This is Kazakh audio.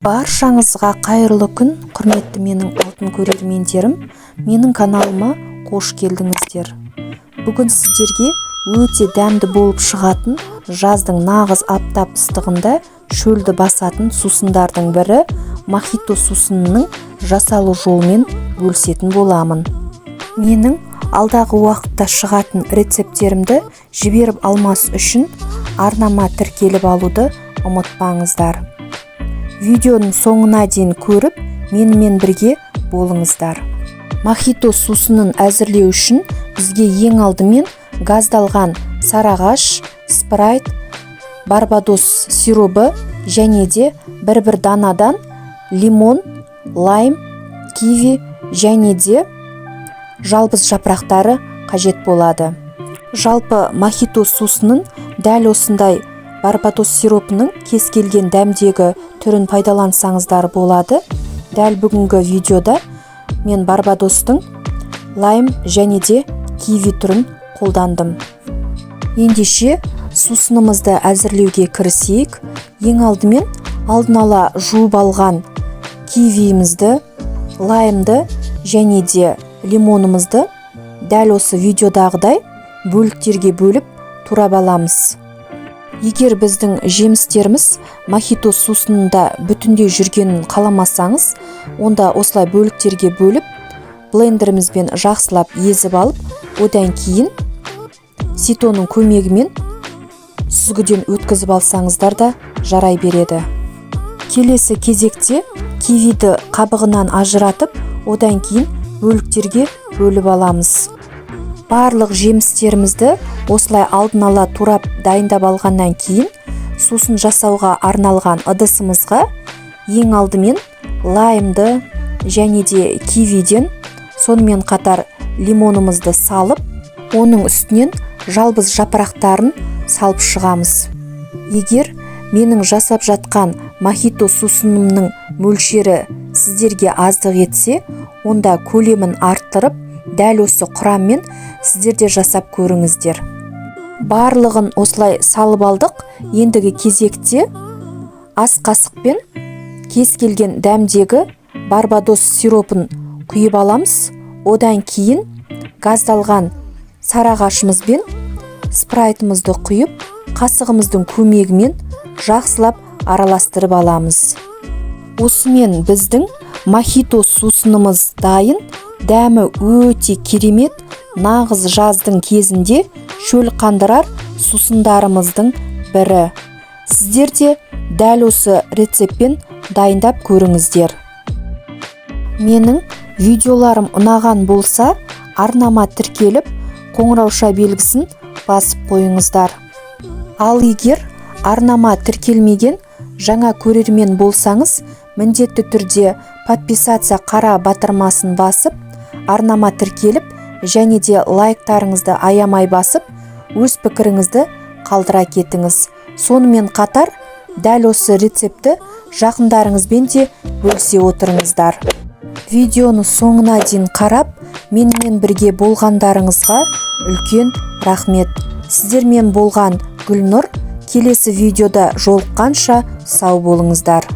Баршаңызға қайырлы күн, құрметті менің алтын көрермендерім. Менің каналыма қош келдіңіздер. Бүгін сіздерге өте дәмді болып шығатын жаздың нағыз аптап ыстығында шөлді басатын сусындардың бірі мохито сусынының жасалу жолымен бөлісетін боламын. Менің алдағы уақытта шығатын рецепттерімді жіберіп алмас үшін арнама тіркеліп алуды ұмытпаңыздар. Видеоның соңына дейін көріп, менімен бірге болыңыздар. Мохито сусынын әзірлеу үшін бізге ең алдымен газдалған сарыағаш, спрайт, барбадос сиробы және де бір данадан лимон, лайм, киви және де жалбыз жапырақтары қажет болады. Жалпы мохито сусынын дәл осындай барбадос сиропының кез келген дәмдегі түрін пайдалансаңыздар болады. Дәл бүгінгі видеода мен барбадостың лайм және де киви түрін қолдандым. Ендеше сусынымызды әзірлеуге кірісейік. Ең алдымен алдын ала жуып алған кивиімізді, лаймды және де лимонымызды дәл осы видеодағыдай бөліктерге бөліп турап аламыз. Егер біздің жемістеріміз мохито сусынында бүтіндей жүргенін қаламасаңыз, онда осылай бөліктерге бөліп, блендерімізбен жақсылап езіп алып, одан кейін ситоның көмегімен сүзгіден өткізіп алсаңыздар да жарай береді. Келесі кезекте кивиді қабығынан ажыратып, одан кейін бөліктерге бөліп аламыз. Барлық жемістерімізді осылай алдын ала турап дайындап алғаннан кейін сусын жасауға арналған ыдысымызға ең алдымен лаймды және де кивиден, сонымен қатар лимонымызды салып, оның үстінен жалбыз жапырақтарын салып шығамыз. Егер менің жасап жатқан мохито сусынымның мөлшері сіздерге аздық етсе, онда көлемін арттырып, дәл осы құраммен сіздерде жасап көріңіздер. Барлығын осылай салып алдық. Ендігі кезекте ас қасықпен кез келген дәмдегі барбадос сиропын құйып аламыз. Одан кейін газдалған сарыағашымызбен спрайтымызды құйып, қасығымыздың көмегімен жақсылап араластырып аламыз. Осымен біздің мохито сусынымыз дайын. Дәмі өте керемет, нағыз жаздың кезінде шөл қандырар сусындарымыздың бірі. Сіздер де дәл осы рецептпен дайындап көріңіздер. Менің видеоларым ұнаған болса, арнама тіркеліп, қоңырауша белгісін басып қойыңыздар. Ал егер арнама тіркелмеген жаңа көрермен болсаңыз, міндетті түрде подписаться қара батырмасын басып, арнама тіркеліп және де лайктарыңызды аямай басып, өз пікіріңізді қалдыра кетіңіз. Сонымен қатар, дәл осы рецепті жақындарыңызбен де бөлісе отырыңыздар. Видеоны соңына дейін қарап, менімен бірге болғандарыңызға үлкен рахмет. Сіздермен болған Гүлнұр. Келесі видеода жолыққанша сау болыңыздар.